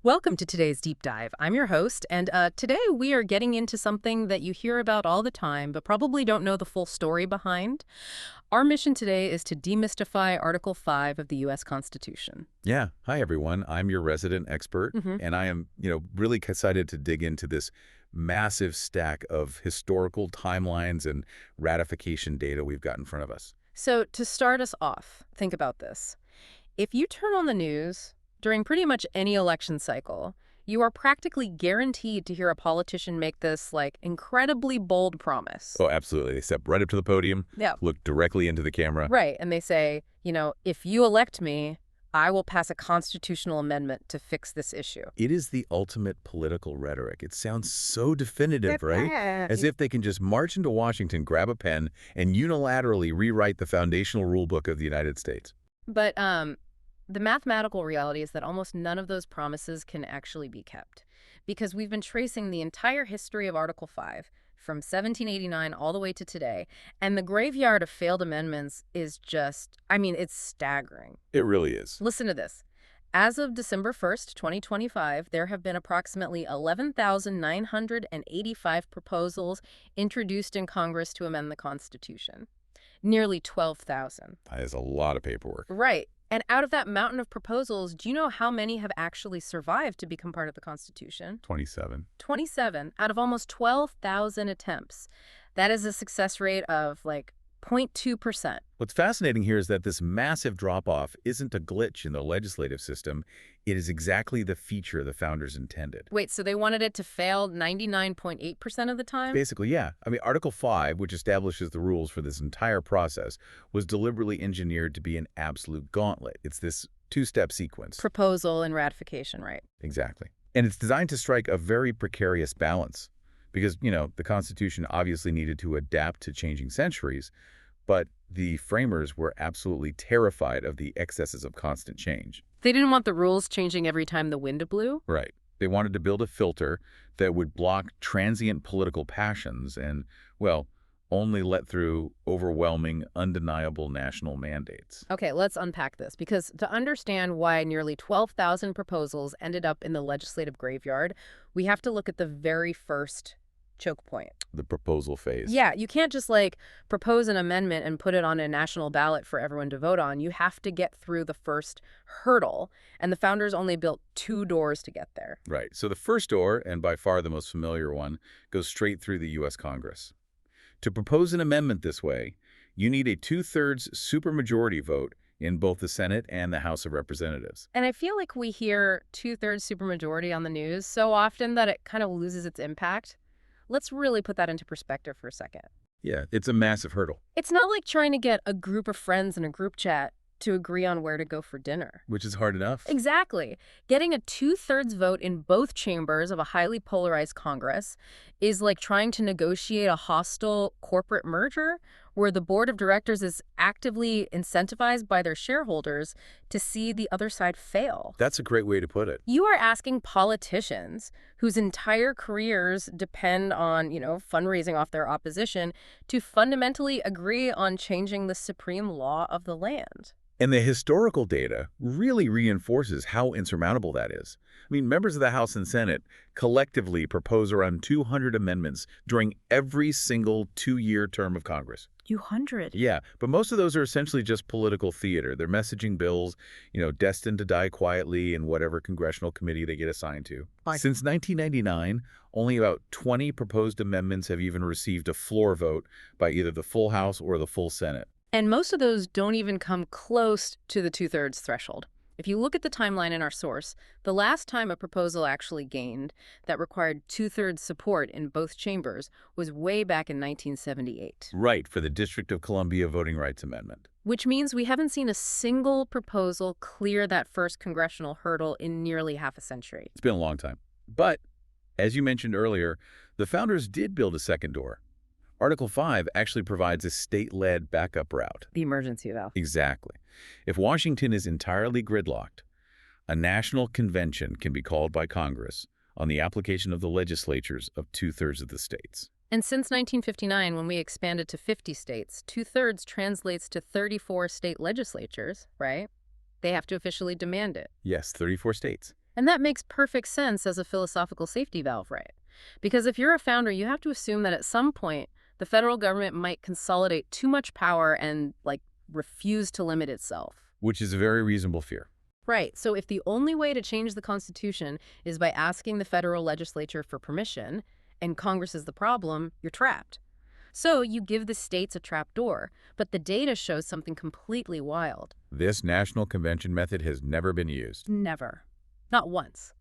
Welcome to today's deep dive. I'm your host, and today we are getting into something that you hear about all the time, but probably don't know the full story behind. Our mission today is to demystify Article 5 of the U.S. Constitution. Yeah. Hi, everyone. I'm your resident expert, hmm and I am, really excited to dig into this massive stack of historical timelines and ratification data we've got in front of us. So, to start us off, think about this. If you turn on the news during pretty much any election cycle, you are practically guaranteed to hear a politician make this, incredibly bold promise. Oh, absolutely. They step right up to the podium, Yeah. look directly into the camera. Right. And they say, if you elect me, I will pass a constitutional amendment to fix this issue. It is the ultimate political rhetoric. It sounds so definitive, right? As if they can just march into Washington, grab a pen, and unilaterally rewrite the foundational rule book of the United States. But the mathematical reality is that almost none of those promises can actually be kept, because we've been tracing the entire history of Article 5 from 1789 all the way to today, and the graveyard of failed amendments is just, it's staggering. It really is. Listen to this. As of December 1st, 2025, there have been approximately 11,985 proposals introduced in Congress to amend the Constitution. Nearly 12,000. That is a lot of paperwork. Right. And out of that mountain of proposals, do you know how many have actually survived to become part of the Constitution? 27. 27 out of almost 12,000 attempts. That is a success rate of 0.2%. What's fascinating here is that this massive drop-off isn't a glitch in the legislative system. It is exactly the feature the founders intended. Wait, so they wanted it to fail 99.8% of the time? Basically, yeah. Article 5, which establishes the rules for this entire process, was deliberately engineered to be an absolute gauntlet. It's this two-step sequence. Proposal and ratification, right? Exactly. And it's designed to strike a very precarious balance because, the Constitution obviously needed to adapt to changing centuries, but the framers were absolutely terrified of the excesses of constant change. They didn't want the rules changing every time the wind blew? Right. They wanted to build a filter that would block transient political passions and, only let through overwhelming, undeniable national mandates. Okay, let's unpack this, because to understand why nearly 12,000 proposals ended up in the legislative graveyard, we have to look at the very first choke point. The proposal phase. Yeah, you can't just propose an amendment and put it on a national ballot for everyone to vote on. You have to get through the first hurdle, and the founders only built 2 doors to get there. Right. So the first door, and by far the most familiar one, goes straight through the U.S. Congress. To propose an amendment this way, you need a 2/3 supermajority vote in both the Senate and the House of Representatives. And I feel like we hear 2/3 supermajority on the news so often that it kind of loses its impact. Let's really put that into perspective for a second. Yeah, it's a massive hurdle. It's not like trying to get a group of friends in a group chat to agree on where to go for dinner. Which is hard enough. Exactly. Getting a 2/3 vote in both chambers of a highly polarized Congress is like trying to negotiate a hostile corporate merger where the board of directors is actively incentivized by their shareholders to see the other side fail. That's a great way to put it. You are asking politicians whose entire careers depend on, fundraising off their opposition to fundamentally agree on changing the supreme law of the land. And the historical data really reinforces how insurmountable that is. Members of the House and Senate collectively propose around 200 amendments during every single 2-year term of Congress. 200? Yeah, but most of those are essentially just political theater. They're messaging bills, destined to die quietly in whatever congressional committee they get assigned to. Since 1999, only about 20 proposed amendments have even received a floor vote by either the full House or the full Senate. And most of those don't even come close to the 2/3 threshold. If you look at the timeline in our source, the last time a proposal actually gained that required 2/3 support in both chambers was way back in 1978. Right, for the District of Columbia Voting Rights Amendment. Which means we haven't seen a single proposal clear that first congressional hurdle in nearly half a century. It's been a long time. But, as you mentioned earlier, the founders did build a second door. Article 5 actually provides a state-led backup route. The emergency valve. Exactly. If Washington is entirely gridlocked, a national convention can be called by Congress on the application of the legislatures of 2/3 of the states. And since 1959, when we expanded to 50 states, 2/3 translates to 34 state legislatures, right? They have to officially demand it. Yes, 34 states. And that makes perfect sense as a philosophical safety valve, right? Because if you're a founder, you have to assume that at some point, the federal government might consolidate too much power and, like, refuse to limit itself. Which is a very reasonable fear. Right. So if the only way to change the Constitution is by asking the federal legislature for permission, and Congress is the problem, you're trapped. So you give the states a trap door, but the data shows something completely wild. This national convention method has never been used. Never. Not once.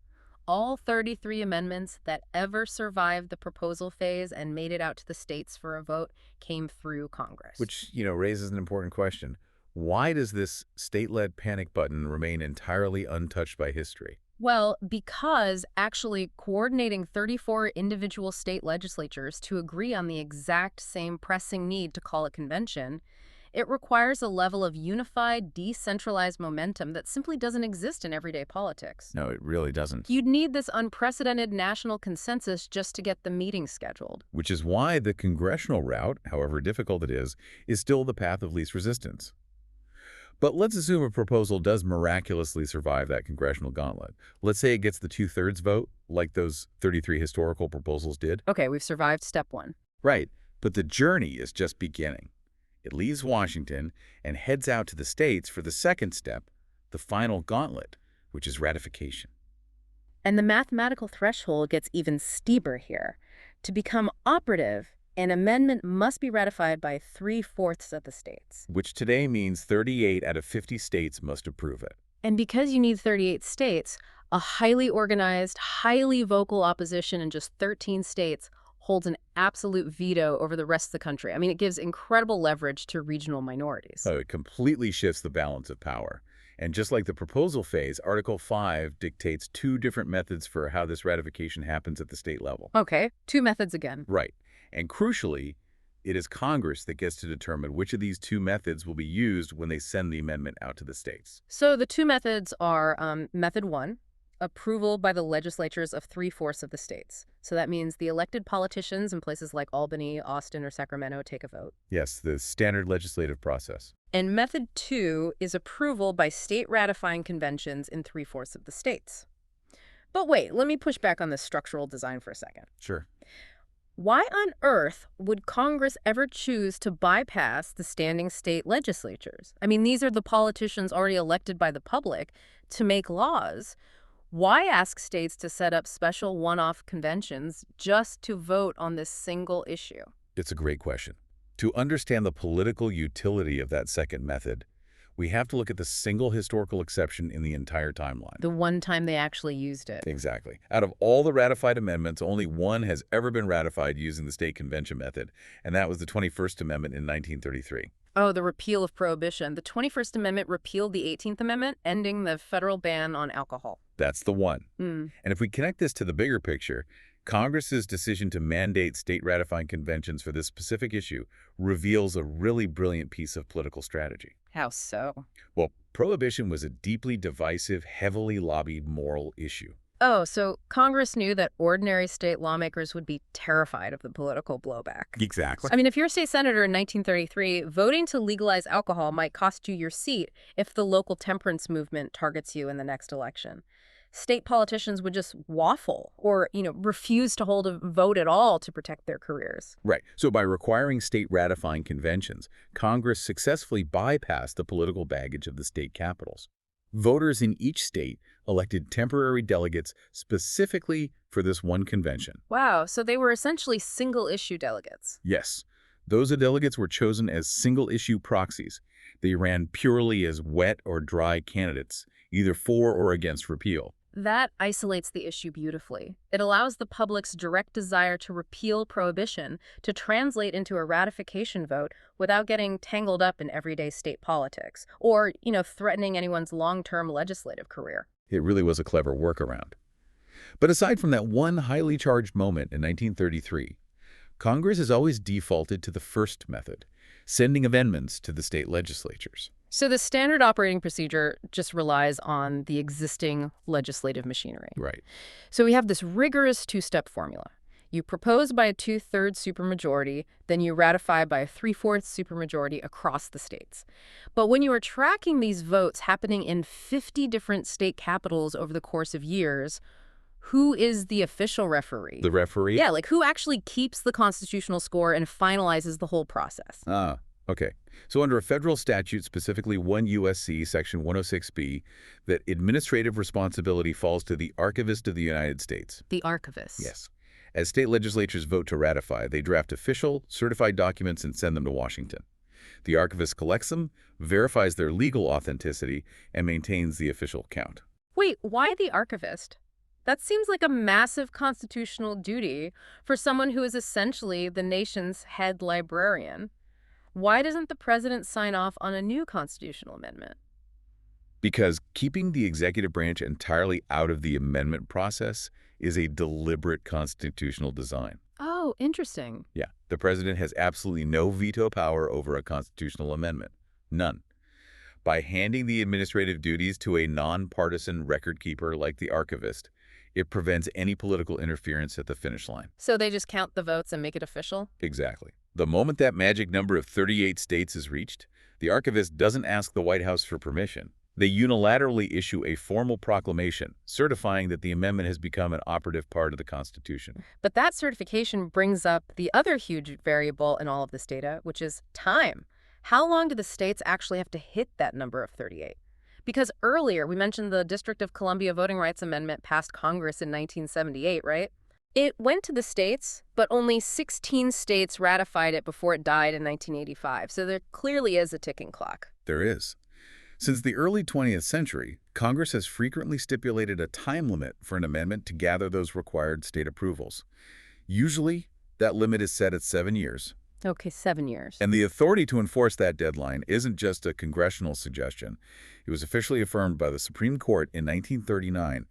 All 33 amendments that ever survived the proposal phase and made it out to the states for a vote came through Congress. Which, raises an important question. Why does this state-led panic button remain entirely untouched by history? Well, because actually coordinating 34 individual state legislatures to agree on the exact same pressing need to call a convention, it requires a level of unified, decentralized momentum that simply doesn't exist in everyday politics. No, it really doesn't. You'd need this unprecedented national consensus just to get the meeting scheduled. Which is why the congressional route, however difficult it is still the path of least resistance. But let's assume a proposal does miraculously survive that congressional gauntlet. Let's say it gets the 2/3 vote, like those 33 historical proposals did. Okay, we've survived step one. Right, but the journey is just beginning. It leaves Washington and heads out to the states for the second step, the final gauntlet, which is ratification. And the mathematical threshold gets even steeper here. To become operative, an amendment must be ratified by 3/4 of the states. Which today means 38 out of 50 states must approve it. And because you need 38 states, a highly organized, highly vocal opposition in just 13 states holds an absolute veto over the rest of the country. I mean, it gives incredible leverage to regional minorities. So it completely shifts the balance of power. And just like the proposal phase, Article 5 dictates two different methods for how this ratification happens at the state level. Okay, two methods again. Right. And crucially, it is Congress that gets to determine which of these two methods will be used when they send the amendment out to the states. So the two methods are method one, approval by the legislatures of 3/4 of the states. So that means the elected politicians in places like Albany, Austin, or Sacramento take a vote. Yes, the standard legislative process. And method two is approval by state ratifying conventions in 3/4 of the states. But wait, let me push back on this structural design for a second. Sure. Why on earth would Congress ever choose to bypass the standing state legislatures? I mean, these are the politicians already elected by the public to make laws. Why ask states to set up special one-off conventions just to vote on this single issue? It's a great question. To understand the political utility of that second method, we have to look at the single historical exception in the entire timeline. The one time they actually used it. Exactly. Out of all the ratified amendments, only one has ever been ratified using the state convention method, and that was the 21st Amendment in 1933. Oh, the repeal of prohibition. The 21st Amendment repealed the 18th Amendment, ending the federal ban on alcohol. That's the one. Mm. And if we connect this to the bigger picture, Congress's decision to mandate state ratifying conventions for this specific issue reveals a really brilliant piece of political strategy. How so? Well, prohibition was a deeply divisive, heavily lobbied moral issue. Oh, so Congress knew that ordinary state lawmakers would be terrified of the political blowback. Exactly. I mean, if you're a state senator in 1933, voting to legalize alcohol might cost you your seat if the local temperance movement targets you in the next election. State politicians would just waffle or, refuse to hold a vote at all to protect their careers. Right. So by requiring state ratifying conventions, Congress successfully bypassed the political baggage of the state capitals. Voters in each state elected temporary delegates specifically for this one convention. Wow, so they were essentially single-issue delegates. Yes, those delegates were chosen as single-issue proxies. They ran purely as wet or dry candidates, either for or against repeal. That isolates the issue beautifully. It allows the public's direct desire to repeal prohibition to translate into a ratification vote without getting tangled up in everyday state politics or, threatening anyone's long-term legislative career. It really was a clever workaround. But aside from that one highly charged moment in 1933, Congress has always defaulted to the first method, sending amendments to the state legislatures. So the standard operating procedure just relies on the existing legislative machinery. Right. So we have this rigorous two-step formula. You propose by a 2/3 supermajority, then you ratify by a 3/4 supermajority across the states. But when you are tracking these votes happening in 50 different state capitals over the course of years, who is the official referee? The referee? Yeah, like who actually keeps the constitutional score and finalizes the whole process? Ah, okay. So under a federal statute, specifically 1 U.S.C. Section 106B, that administrative responsibility falls to the Archivist of the United States. The archivist. Yes. As state legislatures vote to ratify, they draft official, certified documents and send them to Washington. The archivist collects them, verifies their legal authenticity, and maintains the official count. Wait, why the archivist? That seems like a massive constitutional duty for someone who is essentially the nation's head librarian. Why doesn't the president sign off on a new constitutional amendment? Because keeping the executive branch entirely out of the amendment process is a deliberate constitutional design. Oh, interesting. Yeah, the president has absolutely no veto power over a constitutional amendment. None. By handing the administrative duties to a nonpartisan record keeper like the archivist, it prevents any political interference at the finish line. So they just count the votes and make it official? Exactly. The moment that magic number of 38 states is reached, the archivist doesn't ask the White House for permission. They unilaterally issue a formal proclamation certifying that the amendment has become an operative part of the Constitution. But that certification brings up the other huge variable in all of this data, which is time. How long do the states actually have to hit that number of 38? Because earlier we mentioned the District of Columbia Voting Rights Amendment passed Congress in 1978, right? It went to the states, but only 16 states ratified it before it died in 1985. So there clearly is a ticking clock. There is. Since the early 20th century, Congress has frequently stipulated a time limit for an amendment to gather those required state approvals. Usually, that limit is set at 7 years. Okay, 7 years. And the authority to enforce that deadline isn't just a congressional suggestion. It was officially affirmed by the Supreme Court in 1939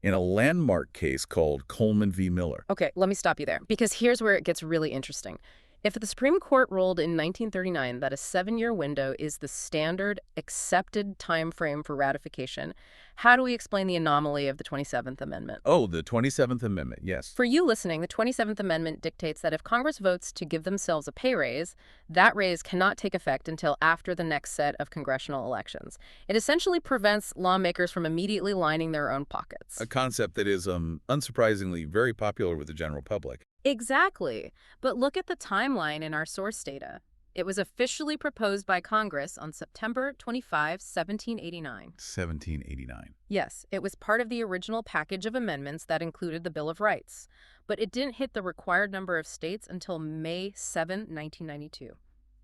in a landmark case called Coleman v. Miller. Okay, let me stop you there, because here's where it gets really interesting. If the Supreme Court ruled in 1939 that a 7-year window is the standard accepted time frame for ratification, how do we explain the anomaly of the 27th Amendment? Oh, the 27th Amendment, yes. For you listening, the 27th Amendment dictates that if Congress votes to give themselves a pay raise, that raise cannot take effect until after the next set of congressional elections. It essentially prevents lawmakers from immediately lining their own pockets. A concept that is, unsurprisingly, very popular with the general public. Exactly. But look at the timeline in our source data. It was officially proposed by Congress on September 25, 1789. 1789. Yes, it was part of the original package of amendments that included the Bill of Rights. But it didn't hit the required number of states until May 7, 1992.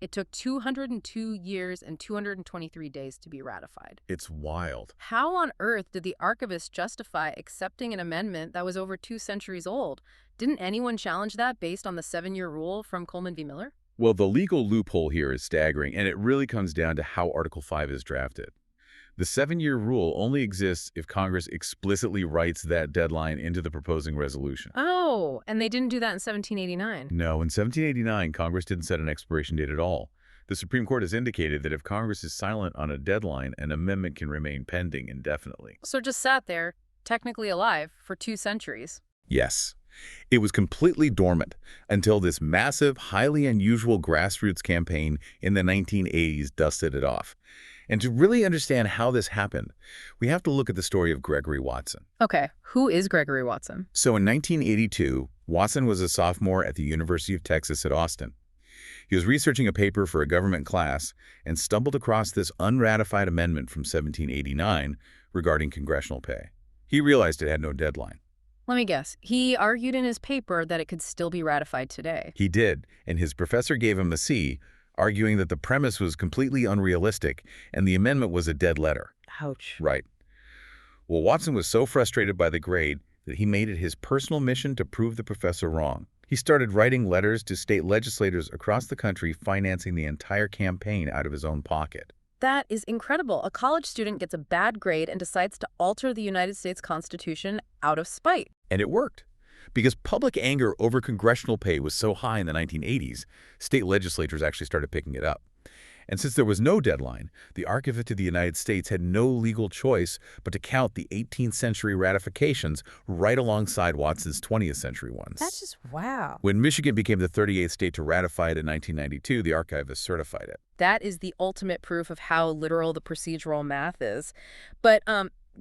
It took 202 years and 223 days to be ratified. It's wild. How on earth did the archivist justify accepting an amendment that was over 2 centuries old? Didn't anyone challenge that based on the 7-year rule from Coleman v. Miller? Well, the legal loophole here is staggering, and it really comes down to how Article 5 is drafted. The 7-year rule only exists if Congress explicitly writes that deadline into the proposing resolution. Oh, and they didn't do that in 1789. No, in 1789, Congress didn't set an expiration date at all. The Supreme Court has indicated that if Congress is silent on a deadline, an amendment can remain pending indefinitely. So it just sat there, technically alive, for 2 centuries. Yes. It was completely dormant until this massive, highly unusual grassroots campaign in the 1980s dusted it off. And to really understand how this happened, we have to look at the story of Gregory Watson. Okay, who is Gregory Watson? So in 1982, Watson was a sophomore at the University of Texas at Austin. He was researching a paper for a government class and stumbled across this unratified amendment from 1789 regarding congressional pay. He realized it had no deadline. Let me guess. He argued in his paper that it could still be ratified today. He did, and his professor gave him a C, arguing that the premise was completely unrealistic and the amendment was a dead letter. Ouch. Right. Well, Watson was so frustrated by the grade that he made it his personal mission to prove the professor wrong. He started writing letters to state legislators across the country, financing the entire campaign out of his own pocket. That is incredible. A college student gets a bad grade and decides to alter the United States Constitution out of spite. And it worked. Because public anger over congressional pay was so high in the 1980s, state legislatures actually started picking it up. And since there was no deadline, the archivist of the United States had no legal choice but to count the 18th century ratifications right alongside Watson's 20th century That's ones. just wow. When Michigan became the 38th state to ratify it in 1992, the archivist certified it. That is the ultimate proof of how literal the procedural math is. But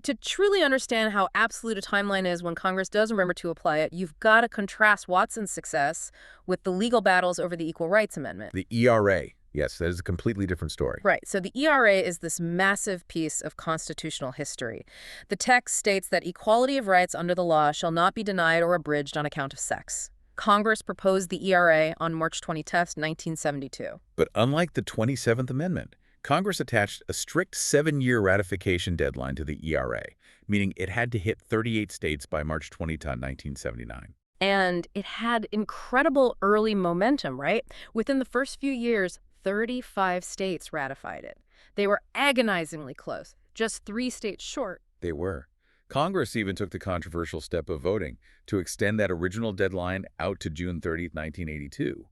to truly understand how absolute a timeline is when Congress does remember to apply it, you've got to contrast Watson's success with the legal battles over the Equal Rights Amendment. The ERA, yes, that is a completely different story. Right. So the ERA is this massive piece of constitutional history. The text states that equality of rights under the law shall not be denied or abridged on account of sex. Congress proposed the ERA on March 25, 1972. But unlike the 27th Amendment, Congress attached a strict 7-year ratification deadline to the ERA, meaning it had to hit 38 states by March 20, 1979. And it had incredible early momentum, right? Within the first few years, 35 states ratified it. They were agonizingly close, just 3 states short. They were. Congress even took the controversial step of voting to extend that original deadline out to June 30, 1982.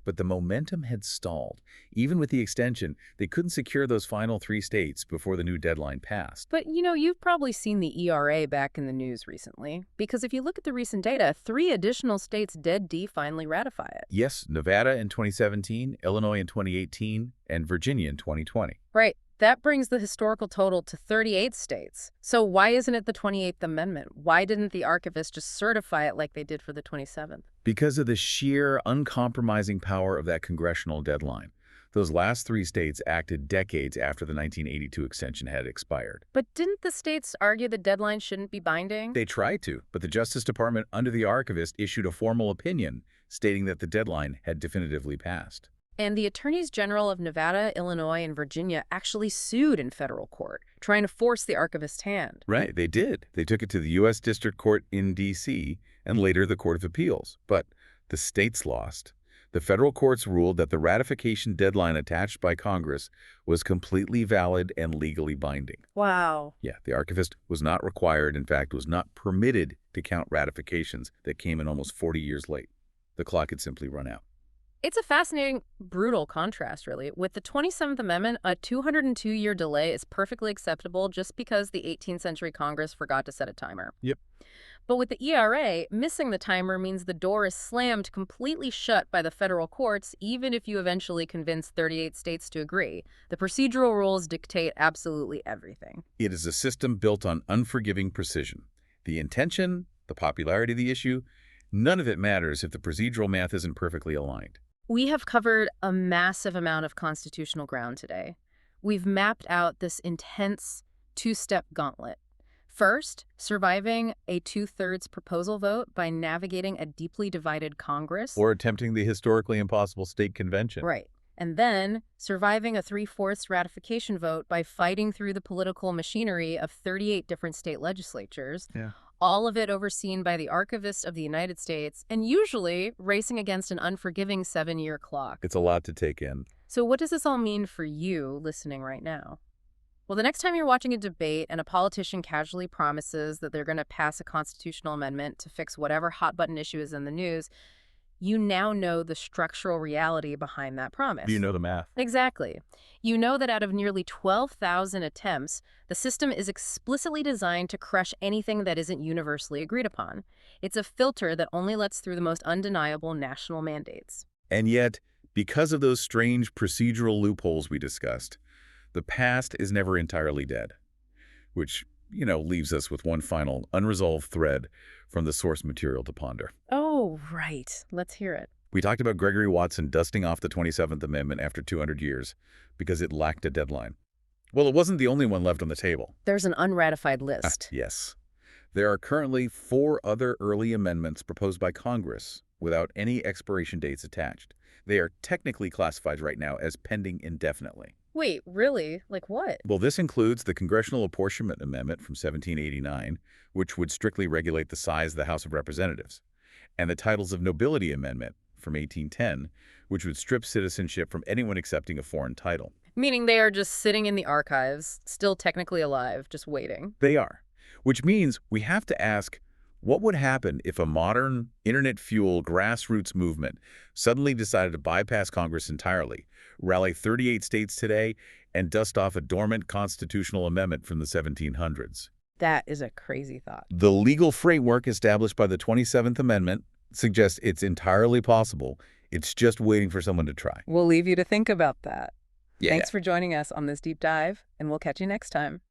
But the momentum had stalled. Even with the extension, they couldn't secure those final 3 states before the new deadline passed. But, you've probably seen the ERA back in the news recently, because if you look at the recent data, 3 additional states did finally ratify it. Yes, Nevada in 2017, Illinois in 2018, and Virginia in 2020. Right. That brings the historical total to 38 states. So why isn't it the 28th Amendment? Why didn't the archivist just certify it like they did for the 27th? Because of the sheer, uncompromising power of that congressional deadline. Those last 3 states acted decades after the 1982 extension had expired. But didn't the states argue the deadline shouldn't be binding? They tried to, but the Justice Department, under the archivist, issued a formal opinion stating that the deadline had definitively passed. And the attorneys general of Nevada, Illinois, and Virginia actually sued in federal court, trying to force the archivist's hand. Right, they did. They took it to the U.S. District Court in D.C. and later the Court of Appeals. But the states lost. The federal courts ruled that the ratification deadline attached by Congress was completely valid and legally binding. Wow. Yeah, the archivist was not required, in fact, was not permitted to count ratifications that came in almost 40 years late. The clock had simply run out. It's a fascinating, brutal contrast, really. With the 27th Amendment, a 202-year delay is perfectly acceptable just because the 18th century Congress forgot to set a timer. Yep. But with the ERA, missing the timer means the door is slammed completely shut by the federal courts, even if you eventually convince 38 states to agree. The procedural rules dictate absolutely everything. It is a system built on unforgiving precision. The intention, the popularity of the issue, none of it matters if the procedural math isn't perfectly aligned. We have covered a massive amount of constitutional ground today. We've mapped out this intense 2-step gauntlet. First, surviving a 2/3 proposal vote by navigating a deeply divided Congress. Or attempting the historically impossible state convention. Right. And then surviving a 3/4 ratification vote by fighting through the political machinery of 38 different state legislatures. Yeah. All of it overseen by the Archivist of the United States, and usually racing against an unforgiving 7-year clock. It's a lot to take in. So what does this all mean for you listening right now? Well, the next time you're watching a debate and a politician casually promises that they're going to pass a constitutional amendment to fix whatever hot-button issue is in the news, you now know the structural reality behind that promise. Do you know the math? Exactly. You know that out of nearly 12,000 attempts, the system is explicitly designed to crush anything that isn't universally agreed upon. It's a filter that only lets through the most undeniable national mandates. And yet, because of those strange procedural loopholes we discussed, the past is never entirely dead, which, leaves us with one final unresolved thread from the source material to ponder. Oh, right. Let's hear it. We talked about Gregory Watson dusting off the 27th Amendment after 200 years because it lacked a deadline. Well, it wasn't the only one left on the table. There's an unratified list. Yes. There are currently 4 other early amendments proposed by Congress without any expiration dates attached. They are technically classified right now as pending indefinitely. Wait, really? Like what? Well, this includes the Congressional Apportionment Amendment from 1789, which would strictly regulate the size of the House of Representatives, and the Titles of Nobility Amendment from 1810, which would strip citizenship from anyone accepting a foreign title. Meaning they are just sitting in the archives, still technically alive, just waiting. They are, which means we have to ask, What would happen if a modern, internet-fueled grassroots movement suddenly decided to bypass Congress entirely, rally 38 states today, and dust off a dormant constitutional amendment from the 1700s? That is a crazy thought. The legal framework established by the 27th Amendment suggests it's entirely possible. It's just waiting for someone to try. We'll leave you to think about that. Yeah. Thanks for joining us on this deep dive, and we'll catch you next time.